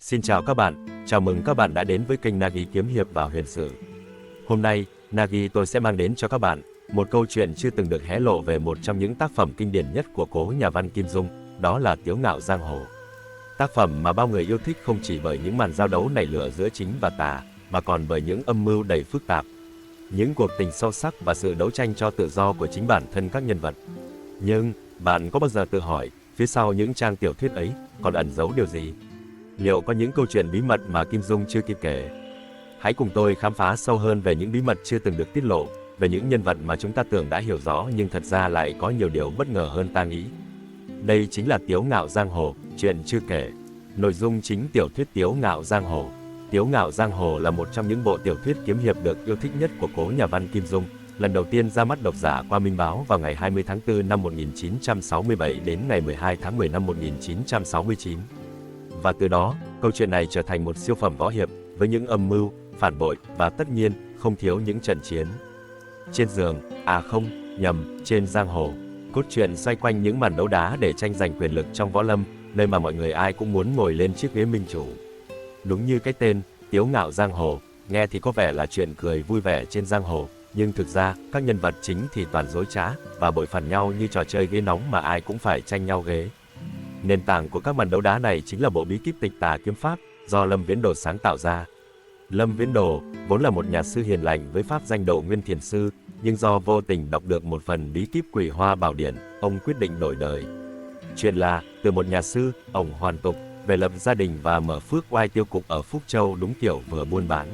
Xin chào các bạn, chào mừng các bạn đã đến với kênh Nagi Kiếm Hiệp và Huyền Sử. Hôm nay, Nagi tôi sẽ mang đến cho các bạn một câu chuyện chưa từng được hé lộ về một trong những tác phẩm kinh điển nhất của cố nhà văn Kim Dung, đó là Tiếu Ngạo Giang Hồ. Tác phẩm mà bao người yêu thích không chỉ bởi những màn giao đấu nảy lửa giữa chính và tà, mà còn bởi những âm mưu đầy phức tạp, những cuộc tình sâu sắc và sự đấu tranh cho tự do của chính bản thân các nhân vật. Nhưng, bạn có bao giờ tự hỏi, phía sau những trang tiểu thuyết ấy còn ẩn giấu điều gì? Liệu có những câu chuyện bí mật mà Kim Dung chưa kịp kể? Hãy cùng tôi khám phá sâu hơn về những bí mật chưa từng được tiết lộ, về những nhân vật mà chúng ta tưởng đã hiểu rõ nhưng thật ra lại có nhiều điều bất ngờ hơn ta nghĩ. Đây chính là Tiếu Ngạo Giang Hồ, chuyện chưa kể. Nội dung chính tiểu thuyết Tiếu Ngạo Giang Hồ. Tiếu Ngạo Giang Hồ là một trong những bộ tiểu thuyết kiếm hiệp được yêu thích nhất của cố nhà văn Kim Dung, lần đầu tiên ra mắt độc giả qua Minh Báo vào ngày 20 tháng 4 năm 1967 đến ngày 12 tháng 10 năm 1969. Và từ đó, câu chuyện này trở thành một siêu phẩm võ hiệp, với những âm mưu, phản bội và tất nhiên, không thiếu những trận chiến. Trên giường, trên giang hồ, cốt truyện xoay quanh những màn đấu đá để tranh giành quyền lực trong võ lâm, nơi mà mọi người ai cũng muốn ngồi lên chiếc ghế minh chủ. Đúng như cái tên, Tiếu Ngạo Giang Hồ, nghe thì có vẻ là chuyện cười vui vẻ trên giang hồ, nhưng thực ra, các nhân vật chính thì toàn dối trá và bội phản nhau như trò chơi ghế nóng mà ai cũng phải tranh nhau ghế. Nền tảng của các màn đấu đá này chính là bộ bí kíp Tịch Tà Kiếm Pháp do Lâm Viễn Đồ sáng tạo ra. Lâm Viễn Đồ vốn là một nhà sư hiền lành với pháp danh Độ Nguyên Thiền Sư, nhưng do vô tình đọc được một phần bí kíp Quỷ Hoa Bảo Điển, ông quyết định đổi đời. Chuyện là, từ một nhà sư, ông hoàn tục, về lập gia đình và mở phước oai tiêu cục ở Phúc Châu, đúng kiểu vừa buôn bán,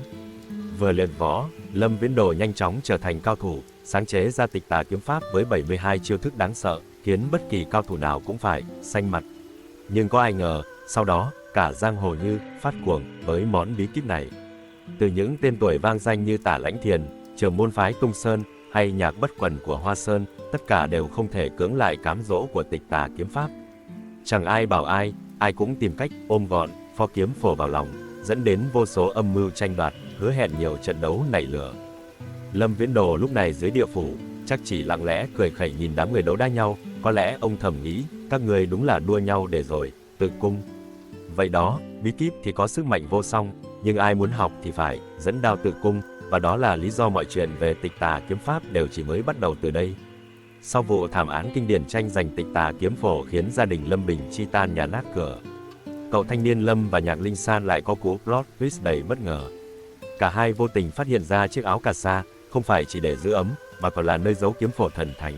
vừa luyện võ. Lâm Viễn Đồ nhanh chóng trở thành cao thủ, sáng chế ra Tịch Tà Kiếm Pháp với 72 chiêu thức đáng sợ, khiến bất kỳ cao thủ nào cũng phải xanh mặt. Nhưng có ai ngờ, sau đó, cả giang hồ như phát cuồng với món bí kíp này. Từ những tên tuổi vang danh như Tả Lãnh Thiền, Trưởng môn phái Tung Sơn hay Nhạc Bất Quần của Hoa Sơn, tất cả đều không thể cưỡng lại cám dỗ của Tịch Tà Kiếm Pháp. Chẳng ai bảo ai, ai cũng tìm cách ôm gọn pho kiếm phổ vào lòng, dẫn đến vô số âm mưu tranh đoạt, hứa hẹn nhiều trận đấu nảy lửa. Lâm Viễn Đồ lúc này dưới địa phủ, chắc chỉ lặng lẽ cười khẩy nhìn đám người đấu đá nhau, có lẽ ông thầm nghĩ, các người đúng là đua nhau để rồi tự cung. Vậy đó, bí kíp thì có sức mạnh vô song, nhưng ai muốn học thì phải dẫn đao tự cung, và đó là lý do mọi chuyện về Tịch Tà Kiếm Pháp đều chỉ mới bắt đầu từ đây. Sau vụ thảm án kinh điển tranh giành Tịch Tà Kiếm Phổ khiến gia đình Lâm Bình Chi tan nhà nát cửa, cậu thanh niên Lâm và Nhạc Linh San lại có cú plot twist đầy bất ngờ. Cả hai vô tình phát hiện ra chiếc áo cà sa không phải chỉ để giữ ấm, mà còn là nơi giấu kiếm phổ thần thánh.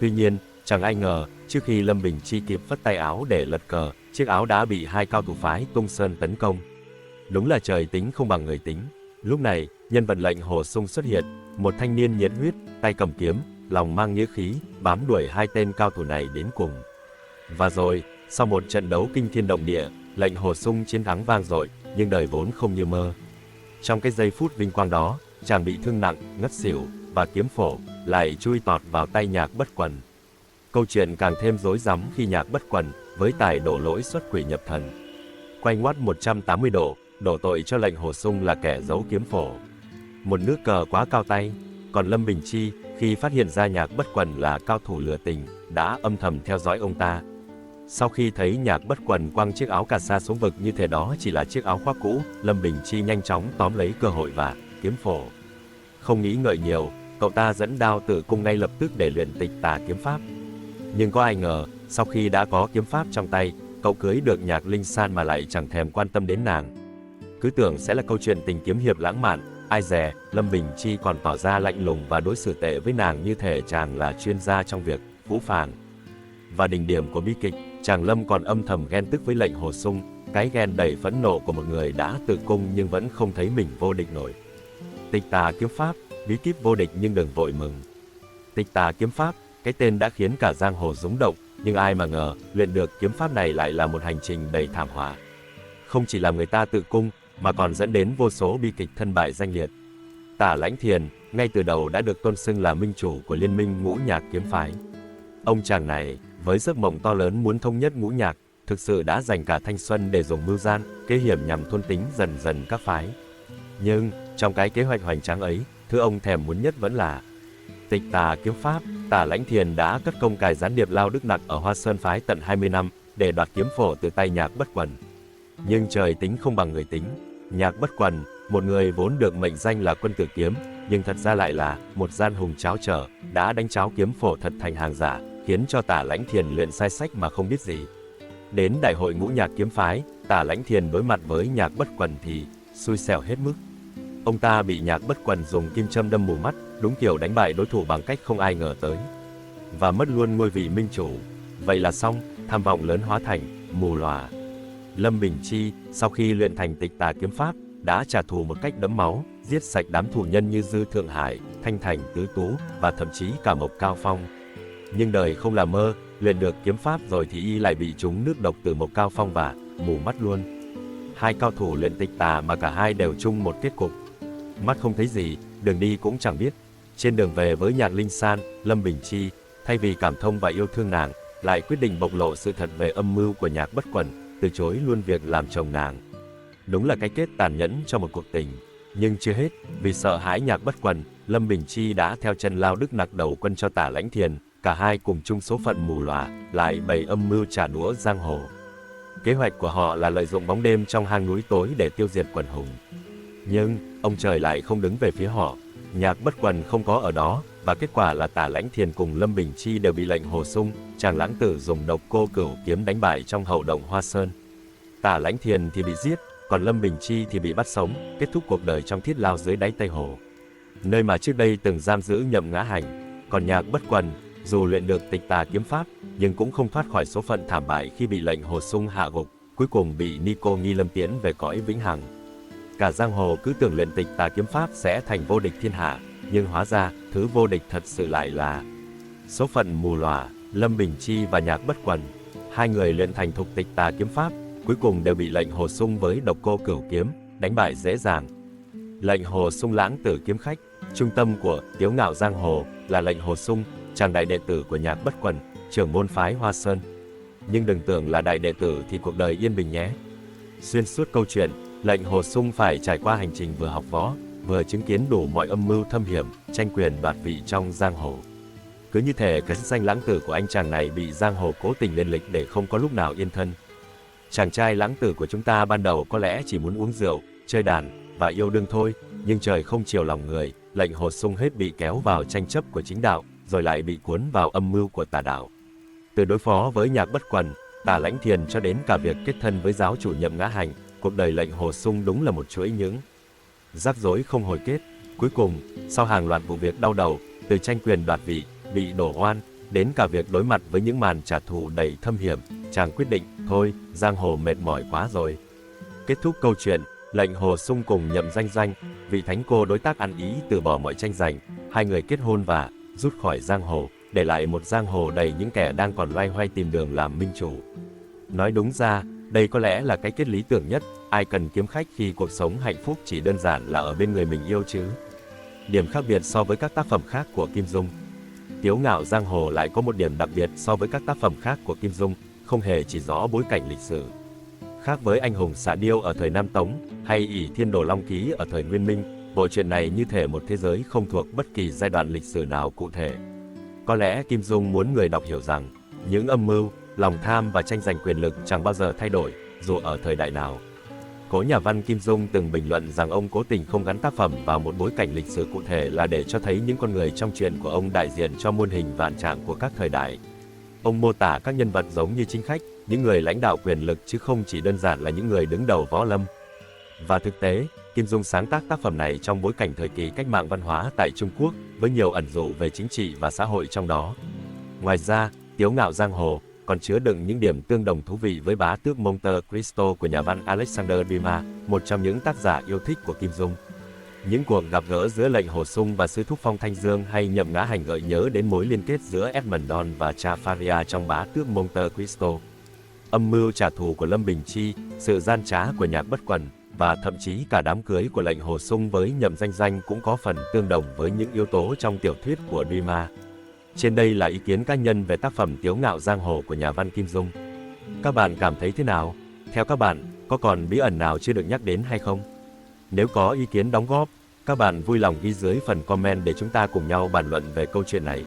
Tuy nhiên, chẳng ai ngờ, trước khi Lâm Bình Chi kịp phất tay áo để lật cờ, chiếc áo đã bị hai cao thủ phái Tung Sơn tấn công. Đúng là trời tính không bằng người tính. Lúc này, nhân vật Lệnh Hồ Sung xuất hiện, một thanh niên nhiệt huyết, tay cầm kiếm, lòng mang nghĩa khí, bám đuổi hai tên cao thủ này đến cùng. Và rồi, sau một trận đấu kinh thiên động địa, Lệnh Hồ Sung chiến thắng vang dội, nhưng đời vốn không như mơ. Trong cái giây phút vinh quang đó, chàng bị thương nặng, ngất xỉu, và kiếm phổ lại chui tọt vào tay Nhạc Bất Quần. Câu chuyện càng thêm rối rắm khi Nhạc Bất Quần với tài đổ lỗi xuất quỷ nhập thần, quay ngoắt 180 độ, đổ tội cho Lệnh Hồ Sung là kẻ giấu kiếm phổ. Một nước cờ quá cao tay, còn Lâm Bình Chi khi phát hiện ra Nhạc Bất Quần là cao thủ lừa tình, đã âm thầm theo dõi ông ta. Sau khi thấy Nhạc Bất Quần quăng chiếc áo cà sa xuống vực như thể đó chỉ là chiếc áo khoác cũ, Lâm Bình Chi nhanh chóng tóm lấy cơ hội và kiếm phổ. Không nghĩ ngợi nhiều, cậu ta dẫn đao tự cung ngay lập tức để luyện Tịch Tà Kiếm Pháp. Nhưng có ai ngờ, sau khi đã có kiếm pháp trong tay, cậu cưới được Nhạc Linh San mà lại chẳng thèm quan tâm đến nàng. Cứ tưởng sẽ là câu chuyện tình kiếm hiệp lãng mạn, ai dè, Lâm Bình Chi còn tỏ ra lạnh lùng và đối xử tệ với nàng như thể chàng là chuyên gia trong việc phũ phàng. Và đỉnh điểm của bi kịch, chàng Lâm còn âm thầm ghen tức với Lệnh Hồ Sung, cái ghen đầy phẫn nộ của một người đã tự cung nhưng vẫn không thấy mình vô địch nổi. Tịch Tà Kiếm Pháp, bí kíp vô địch nhưng đừng vội mừng. Tịch Tà Kiếm Pháp, cái tên đã khiến cả giang hồ rúng động, nhưng ai mà ngờ, luyện được kiếm pháp này lại là một hành trình đầy thảm họa. Không chỉ làm người ta tự cung, mà còn dẫn đến vô số bi kịch thân bại danh liệt. Tả Lãnh Thiền, ngay từ đầu đã được tôn xưng là minh chủ của liên minh Ngũ Nhạc kiếm phái. Ông chàng này, với giấc mộng to lớn muốn thống nhất Ngũ Nhạc, thực sự đã dành cả thanh xuân để dùng mưu gian, kế hiểm nhằm thôn tính dần dần các phái. Nhưng, trong cái kế hoạch hoành tráng ấy, thứ ông thèm muốn nhất vẫn là Tịch Tà Kiếm Pháp. Tả Lãnh Thiền đã cất công cài gián điệp Lao Đức Nặc ở Hoa Sơn phái tận 20 năm để đoạt kiếm phổ từ tay Nhạc Bất Quần. Nhưng trời tính không bằng người tính. Nhạc Bất Quần, một người vốn được mệnh danh là quân tử kiếm, nhưng thật ra lại là một gian hùng tráo trở, đã đánh tráo kiếm phổ thật thành hàng giả, khiến cho Tả Lãnh Thiền luyện sai sách mà không biết gì. Đến đại hội ngũ nhạc kiếm phái, Tả Lãnh Thiền đối mặt với Nhạc Bất Quần thì xui xẻo hết mức. Ông ta bị Nhạc Bất Quần dùng kim châm đâm mù mắt, đúng kiểu đánh bại đối thủ bằng cách không ai ngờ tới. Và mất luôn ngôi vị minh chủ. Vậy là xong, tham vọng lớn hóa thành mù lòa. Lâm Bình Chi, sau khi luyện thành Tịch Tà kiếm pháp, đã trả thù một cách đẫm máu, giết sạch đám thủ nhân như Dư Thượng Hải, Thanh Thành, Tứ Tú và thậm chí cả Mộc Cao Phong. Nhưng đời không là mơ, luyện được kiếm pháp rồi thì y lại bị trúng nước độc từ Mộc Cao Phong và mù mắt luôn. Hai cao thủ luyện Tịch Tà mà cả hai đều chung một kết cục. Mắt không thấy gì, đường đi cũng chẳng biết. Trên đường về với Nhạc Linh San, Lâm Bình Chi, thay vì cảm thông và yêu thương nàng, lại quyết định bộc lộ sự thật về âm mưu của Nhạc Bất Quần, từ chối luôn việc làm chồng nàng. Đúng là cái kết tàn nhẫn cho một cuộc tình. Nhưng chưa hết, vì sợ hãi Nhạc Bất Quần, Lâm Bình Chi đã theo chân Lao Đức Nặc đầu quân cho Tả Lãnh Thiền, cả hai cùng chung số phận mù lòa, lại bày âm mưu trả đũa giang hồ. Kế hoạch của họ là lợi dụng bóng đêm trong hang núi tối để tiêu diệt quần hùng. Nhưng, ông trời lại không đứng về phía họ, Nhạc Bất Quần không có ở đó, và kết quả là Tả Lãnh Thiền cùng Lâm Bình Chi đều bị lệnh Hồ Sung, chàng lãng tử dùng độc cô cửu kiếm đánh bại trong hậu động Hoa Sơn. Tả Lãnh Thiền thì bị giết, còn Lâm Bình Chi thì bị bắt sống, kết thúc cuộc đời trong thiết lao dưới đáy Tây Hồ, nơi mà trước đây từng giam giữ Nhậm Ngã Hành. Còn Nhạc Bất Quần, dù luyện được Tịch Tà kiếm pháp, nhưng cũng không thoát khỏi số phận thảm bại khi bị lệnh Hồ Sung hạ gục, cuối cùng bị Nico Nghi Lâm tiễn về cõi vĩnh hằng. Cả giang hồ cứ tưởng luyện Tịch Tà kiếm pháp sẽ thành vô địch thiên hạ, nhưng hóa ra, thứ vô địch thật sự lại là số phận mù lòa. Lâm Bình Chi và Nhạc Bất Quần, hai người luyện thành thục Tịch Tà kiếm pháp, cuối cùng đều bị lệnh Hồ Sung với độc cô cửu kiếm đánh bại dễ dàng. Lệnh Hồ Sung lãng tử kiếm khách, trung tâm của Tiếu Ngạo giang hồ, là lệnh Hồ Sung, chàng đại đệ tử của Nhạc Bất Quần, trưởng môn phái Hoa Sơn. Nhưng đừng tưởng là đại đệ tử thì cuộc đời yên bình nhé. Xuyên suốt câu chuyện, lệnh Hồ Sung phải trải qua hành trình vừa học võ, vừa chứng kiến đủ mọi âm mưu thâm hiểm, tranh quyền đoạt vị trong giang hồ. Cứ như thể cái danh lãng tử của anh chàng này bị giang hồ cố tình lên lịch để không có lúc nào yên thân. Chàng trai lãng tử của chúng ta ban đầu có lẽ chỉ muốn uống rượu, chơi đàn và yêu đương thôi, nhưng trời không chiều lòng người, lệnh Hồ Sung hết bị kéo vào tranh chấp của chính đạo, rồi lại bị cuốn vào âm mưu của tà đạo. Từ đối phó với Nhạc Bất Quần, Tả Lãnh Thiền cho đến cả việc kết thân với giáo chủ Nhậm Ngã Hành, cuộc đời lệnh Hồ Sung đúng là một chuỗi những rắc rối không hồi kết. Cuối cùng, sau hàng loạt vụ việc đau đầu, từ tranh quyền đoạt vị, bị đổ oan, đến cả việc đối mặt với những màn trả thù đầy thâm hiểm, chàng quyết định, thôi, giang hồ mệt mỏi quá rồi. Kết thúc câu chuyện, lệnh Hồ Sung cùng Nhậm Danh Danh, vị thánh cô đối tác ăn ý từ bỏ mọi tranh giành, hai người kết hôn và rút khỏi giang hồ, để lại một giang hồ đầy những kẻ đang còn loay hoay tìm đường làm minh chủ. Nói đúng ra, đây có lẽ là cái kết lý tưởng nhất, ai cần kiếm khách khi cuộc sống hạnh phúc chỉ đơn giản là ở bên người mình yêu chứ. Điểm khác biệt so với các tác phẩm khác của Kim Dung. Tiếu Ngạo giang hồ lại có một điểm đặc biệt so với các tác phẩm khác của Kim Dung, không hề chỉ rõ bối cảnh lịch sử. Khác với Anh hùng xạ điêu ở thời Nam Tống, hay ỷ Thiên Đồ Long Ký ở thời Nguyên Minh, bộ truyện này như thể một thế giới không thuộc bất kỳ giai đoạn lịch sử nào cụ thể. Có lẽ Kim Dung muốn người đọc hiểu rằng, những âm mưu, lòng tham và tranh giành quyền lực chẳng bao giờ thay đổi, dù ở thời đại nào. Cố nhà văn Kim Dung từng bình luận rằng ông cố tình không gắn tác phẩm vào một bối cảnh lịch sử cụ thể là để cho thấy những con người trong truyện của ông đại diện cho muôn hình vạn trạng của các thời đại. Ông mô tả các nhân vật giống như chính khách, những người lãnh đạo quyền lực chứ không chỉ đơn giản là những người đứng đầu võ lâm. Và thực tế, Kim Dung sáng tác tác phẩm này trong bối cảnh thời kỳ cách mạng văn hóa tại Trung Quốc, với nhiều ẩn dụ về chính trị và xã hội trong đó. Ngoài ra, Tiếu Ngạo giang hồ còn chứa đựng những điểm tương đồng thú vị với Bá tước Monte Cristo của nhà văn Alexander Dumas, một trong những tác giả yêu thích của Kim Dung. Những cuộc gặp gỡ giữa lệnh Hồ Sung và sư thúc Phong Thanh Dương hay Nhậm Ngã Hành gợi nhớ đến mối liên kết giữa Edmondton và cha Faria trong Bá tước Monte Cristo. Âm mưu trả thù của Lâm Bình Chi, sự gian trá của Nhạc Bất Quần, và thậm chí cả đám cưới của lệnh Hồ Sung với Nhậm Danh Danh cũng có phần tương đồng với những yếu tố trong tiểu thuyết của Dumas. Trên đây là ý kiến cá nhân về tác phẩm Tiếu Ngạo giang hồ của nhà văn Kim Dung. Các bạn cảm thấy thế nào? Theo các bạn, có còn bí ẩn nào chưa được nhắc đến hay không? Nếu có ý kiến đóng góp, các bạn vui lòng ghi dưới phần comment để chúng ta cùng nhau bàn luận về câu chuyện này.